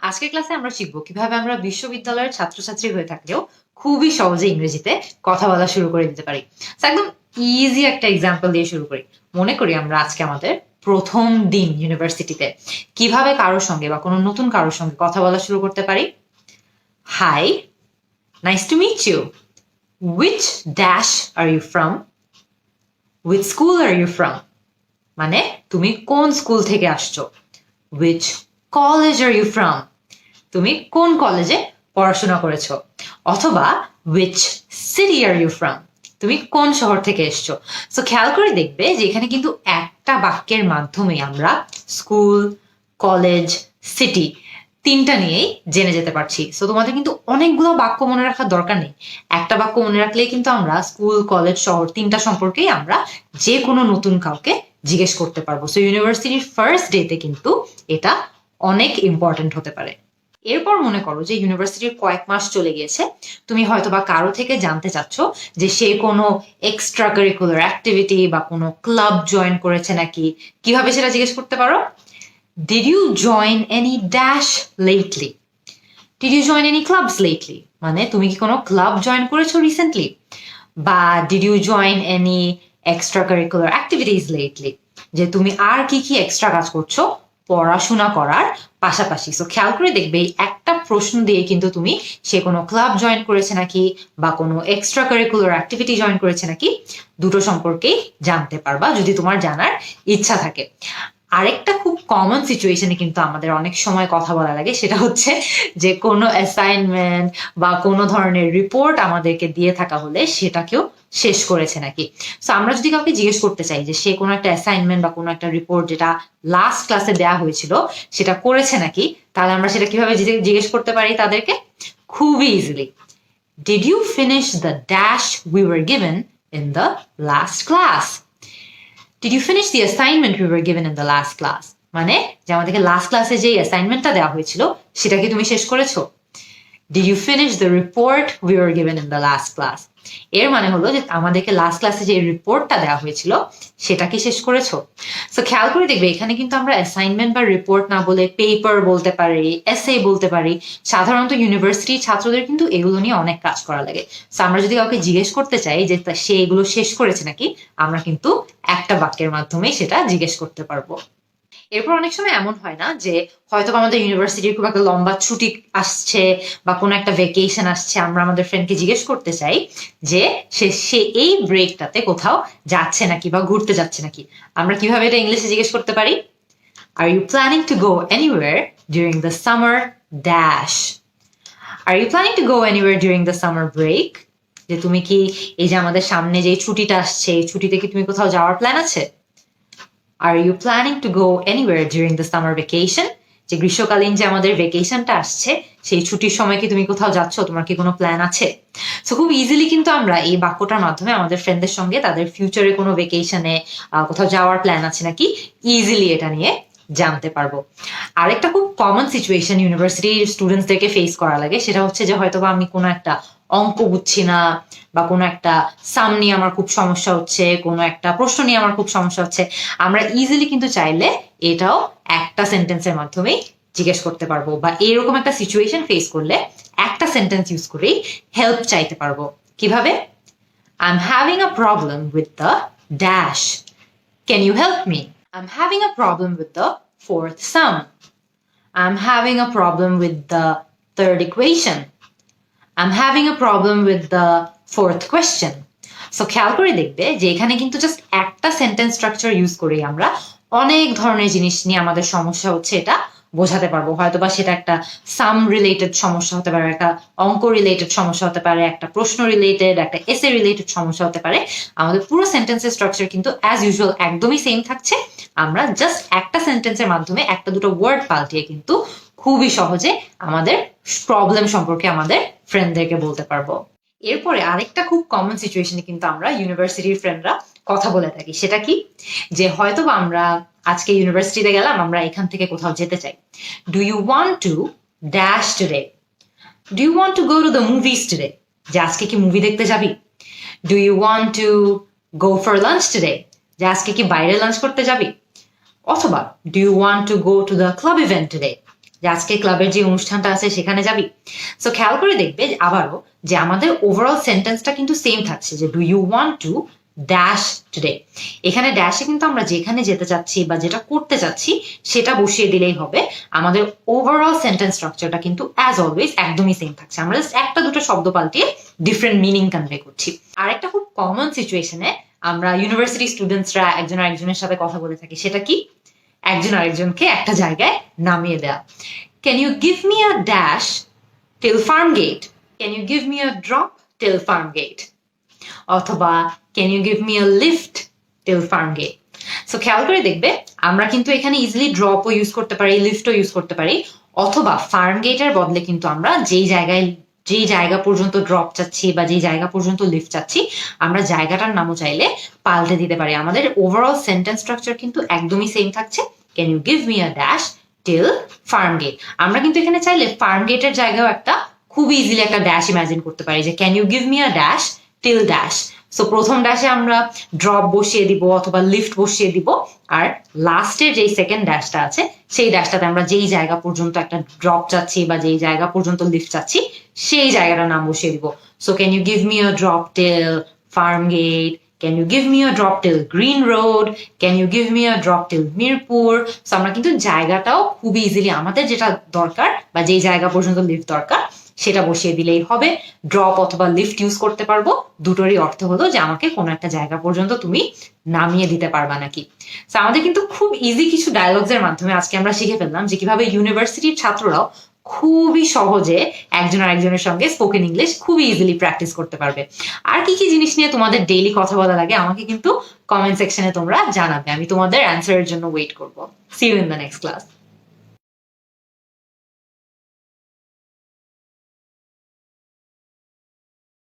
আজকের ক্লাসে আমরা শিখব কিভাবে আমরা বিশ্ববিদ্যালয়ের ছাত্রছাত্রী হয়ে থাকলেও খুবই সহজে ইংরেজিতে কথা বলা শুরু করে দিতে পারি। একদম ইজি একটা এক্সাম্পল দিয়ে শুরু করি। মনে করি আমরা আজকে আমাদের প্রথম দিন ইউনিভার্সিটিতে কিভাবে কারোর সঙ্গে বা কোনো নতুন কারোর সঙ্গে কথা বলা শুরু করতে পারি। Hi, nice to meet you. Which dash are you from? Which school are you from? মানে তুমি কোন স্কুল থেকে আসছো। Which college are you from? তুমি কোন কলেজে পড়াশোনা করেছো। অথবা which city are you from? তুমি কোন শহর থেকে এসছো। সো খেয়াল করে দেখবে যে এখানে কিন্তু একটা বাক্যের মাধ্যমে আমরা স্কুল, কলেজ, সিটি তিনটা নিয়েই জেনে যেতে পারছি। সো তোমাদের কিন্তু অনেকগুলো বাক্য মনে রাখার দরকার নেই। একটা বাক্য মনে রাখলেই কিন্তু আমরা স্কুল, কলেজ, শহর তিনটা সম্পর্কেই আমরা যে কোনো নতুন কাউকে জিজ্ঞেস করতে পারবো। সো ইউনিভার্সিটির ফার্স্ট ডেতে কিন্তু এটা অনেক ইম্পর্টেন্ট হতে পারে। এরপর মনে করো যে ইউনিভার্সিটির কয়েক মাস চলে গিয়েছে, তুমি হয়তো বা কারো থেকে জানতে চাচ্ছ যে সে কোনো এক্সট্রা কারিকুলার অ্যাক্টিভিটি বা কোনো ক্লাব জয়েন করেছে নাকি। কিভাবে সেটা জিজ্ঞেস করতে পারো? Did you join any dash lately? Did you join any clubs lately? মানে তুমি কি কোনো ক্লাব জয়েন করেছো রিসেন্টলি? বা did you join any extracurricular activities lately? যে তুমি আর কি কি এক্সট্রা কাজ করছো পড়াশোনা করার পাশাপাশি। সো খেয়াল করে দেখবে একটা প্রশ্ন দিয়ে কিন্তু তুমি সে কোনো ক্লাব জয়েন করেছে নাকি বা কোনো এক্সট্রা কারিকুলার অ্যাক্টিভিটি জয়েন করেছে নাকি দুটো সম্পর্কেই জানতে পারবা যদি তোমার জানার ইচ্ছা থাকে। আরেকটা খুব কমন সিচুয়েশনে কিন্তু আমাদের অনেক সময় কথা বলা লাগে, সেটা হচ্ছে যে কোনো অ্যাসাইনমেন্ট বা কোনো ধরনের রিপোর্ট আমাদেরকে দিয়ে থাকা হলে সেটাকেও শেষ করেছে নাকি। সো আমরা যদি কাউকে জিজ্ঞেস করতে চাই যে সে কোনো একটা অ্যাসাইনমেন্ট বা কোনো একটা রিপোর্ট যেটা লাস্ট ক্লাসে দেওয়া হয়েছিল সেটা করেছে নাকি, তাহলে আমরা সেটা কিভাবে জিজ্ঞেস করতে পারি তাদেরকে? খুবই easily, did you finish the dash we were given in the last class? Did you finish the assignment we were given in the last class? মানে যে আমাদেরকে লাস্ট ক্লাসে যে অ্যাসাইনমেন্টটা দেওয়া হয়েছিল সেটা কি তুমি শেষ করেছো? Did you finish the report we were given in the last class? এর মানে হলো যে আমাদেরকে লাস্ট ক্লাসে যে রিপোর্টটা দেওয়া হয়েছিল সেটা কি শেষ করেছো? সো খেয়াল করে দেখবে এখানে কিন্তু আমরা অ্যাসাইনমেন্ট বা রিপোর্ট না বলে পেপার বলতে পারি, এসে বলতে পারি। সাধারণত ইউনিভার্সিটির ছাত্রদের কিন্তু এগুলো নিয়ে অনেক কাজ করা লাগে। সো আমরা যদি কাউকে জিজ্ঞেস করতে চাই যে সে এগুলো শেষ করেছে নাকি, আমরা কিন্তু একটা বাক্যের মাধ্যমে সেটা জিজ্ঞেস করতে পারবো। এরপর অনেক সময় এমন হয় না যে হয়তো আমাদের ইউনিভার্সিটির খুব একটা লম্বা ছুটি আসছে বা কোনো একটা ভ্যাকেশন আসছে, আমরা আমাদের ফ্রেন্ডকে জিজ্ঞেস করতে চাই যে সে এই ব্রেকটাতে কোথাও যাচ্ছে নাকি বা ঘুরতে যাচ্ছে নাকি। আমরা কিভাবে এটা ইংলিশে জিজ্ঞেস করতে পারি? Are you planning to go anywhere during the summer dash? Are you planning to go anywhere during the summer break? যে তুমি কি এই যে আমাদের সামনে যে ছুটিটা আসছে এই ছুটিতে কি তুমি কোথাও যাওয়ার প্ল্যান আছে? Are you planning to go anywhere during the summer vacation? যে গ্রীষ্মকালীন যে আমাদের ভেকেশনটা আসছে সেই ছুটির সময় কি তুমি কোথাও যাচ্ছ, তোমার কি কোনো প্ল্যান আছে? সো খুব ইজিলি কিন্তু আমরা এই বাক্যটার মাধ্যমে আমাদের ফ্রেন্ডদের সঙ্গে তাদের ফিউচারে কোনো ভেকেশনে কোথাও যাওয়ার প্ল্যান আছে নাকি ইজিলি এটা নিয়ে জানতে পারবো। আরেকটা খুব কমন সিচুয়েশন ইউনিভার্সিটির স্টুডেন্টসদেরকে ফেস করা লাগে, সেটা হচ্ছে যে হয়তো বা আমি কোনো একটা অঙ্ক বুঝছি না বা কোনো একটা সাম নিয়ে আমার খুব সমস্যা হচ্ছে, কোনো একটা প্রশ্ন নিয়ে আমার খুব সমস্যা হচ্ছে। আমরা ইজিলি কিন্তু চাইলে এটাও একটা সেন্টেন্সের মাধ্যমেই জিজ্ঞেস করতে পারবো বা এরকম একটা সিচুয়েশন ফেস করলে একটা সেন্টেন্স ইউজ করেই হেল্প চাইতে পারবো। কিভাবে? I'm having a problem with the dash. Can you help me? I'm having a problem with the fourth sum. I'm having a problem with the third equation. I'm having a problem with the fourth question. So খেয়াল করে দেখবে যে এখানে কিন্তু just একটা sentence structure use করে আমরা অনেক ধরনের জিনিস নিয়ে আমাদের সমস্যা হচ্ছে এটা বোঝাতে পারবো। হয়তো বা সেটা একটা সাম রিলেটেড সমস্যা হতে পারে, একটা অঙ্ক রিলেটেড সমস্যা হতে পারে, একটা প্রশ্ন রিলেটেড, একটা এসে রিলেটেড সমস্যা হতে পারে। আমাদের পুরো সেন্টেন্সের স্ট্রাকচার কিন্তু অ্যাজ ইউজুয়াল একদমই সেম থাকছে। আমরা জাস্ট একটা সেন্টেন্সের মাধ্যমে একটা দুটো ওয়ার্ড পাল্টিয়ে কিন্তু খুবই সহজে আমাদের প্রবলেম সম্পর্কে আমাদের ফ্রেন্ডদেরকে বলতে পারবো। এরপরে আরেকটা খুব কমন সিচুয়েশনে কিন্তু আমরা ইউনিভার্সিটির ফ্রেন্ডরা কথা বলে থাকি, সেটা কি? যে হয়তো আমরা আজকে ইউনিভার্সিটিতে গেলাম, আমরা এখান থেকে কোথাও যেতে চাই। Do you want to dash today? Do you want to go to the movies today? যে আজকে কি মুভি দেখতে যাবি? Do you want to go for lunch today? যে আজকে কি বাইরে লাঞ্চ করতে যাবি? অথবা do you want to go to the club event today? যে আজকে ক্লাবের যে অনুষ্ঠানটা আছে সেখানে যাবি? সো খেয়াল করে দেখবে আবারও যে আমাদের ওভারঅল সেন্টেন্সটা কিন্তু সেম থাকছে, যে do you want to dash today. এখানে ড্যাশে কিন্তু আমরা যেখানে যেতে চাচ্ছি বা যেটা করতে চাচ্ছি সেটা বসিয়ে দিলেই হবে। আমাদের ওভারঅল সেন্টেন্স স্ট্রাকচারটা কিন্তু অ্যাজ অলওয়েজ একদমই সেম থাকছে, আমরা জাস্ট একটা দুটো শব্দ পাল্টিয়ে ডিফারেন্ট মিনিং কনভে করছি। আর একটা খুব কমন সিচুয়েশনে আমরা ইউনিভার্সিটি স্টুডেন্টসরা একজন আরেকজনের সাথে কথা বলে থাকি, সেটা কি? একজন আরেকজনকে একটা জায়গায় নামিয়ে দেওয়া। Can you give me a dash till farm gate? Can you give me a drop till farm gate? অথবা can you give me a lift till farm gate? So খেয়াল করে দেখবে আমরা কিন্তু এখানে ইজিলি ড্রপও ইউজ করতে পারি, লিফটও ইউজ করতে পারি, অথবা ফার্ম গেটের বদলে কিন্তু আমরা যেই জায়গা পর্যন্ত ড্রপ চাচ্ছি বা যেই জায়গা পর্যন্ত লিফট চাচ্ছি আমরা জায়গাটার নামও চাইলে পাল্টে দিতে পারি। আমাদের ওভারঅল সেন্টেন্স স্ট্রাকচার কিন্তু একদমই সেম থাকছে, can you give me a dash till farm gate. আমরা কিন্তু এখানে চাইলে ফার্ম গেটের জায়গাও একটা খুব ইজিলি একটা ড্যাশ ইমাজিন করতে পারি, যে can you give me a dash till dash. So প্রথম ড্যাশে আমরা ড্রপ বসিয়ে দিব অথবা লিফট বসিয়ে দিব, আর লাস্টের যেই সেকেন্ড ড্যাশটা আছে সেই ড্যাশটাতে আমরা যেই জায়গা পর্যন্ত একটা ড্রপ চাচ্ছি বা যেই জায়গা পর্যন্ত লিফট চাচ্ছি সেই জায়গাটার নাম বসিয়ে দিব। So can you give me a drop till farm gate? Can you give me a drop till green road? Can you give me a drop till Mirpur? So আমরা কিন্তু জায়গাটাও খুব ইজিলি আমাদের যেটা দরকার বা যেই জায়গা পর্যন্ত লিফট দরকার সেটা বসিয়ে দিলেই হবে। ড্রপ অথবা লিফট ইউজ করতে পারবো, দুটোরই অর্থ হলো যে আমাকে কোনো একটা জায়গা পর্যন্ত তুমি নামিয়ে দিতে পারবা নাকি। তো আমাদের কিন্তু খুব ইজি কিছু ডায়লগস এর মাধ্যমে আজকে আমরা শিখে ফেললাম যে কিভাবে ইউনিভার্সিটির ছাত্ররাও খুবই সহজে একজন আরেকজনের সঙ্গে স্পোকেন ইংলিশ খুবই ইজিলি প্র্যাকটিস করতে পারবে। আর কি কি জিনিস নিয়ে তোমাদের ডেইলি কথা বলা লাগে আমাকে কিন্তু কমেন্ট সেকশনে তোমরা জানাবে, আমি তোমাদের অ্যান্সারের জন্য ওয়েট করবো। See you in the next class.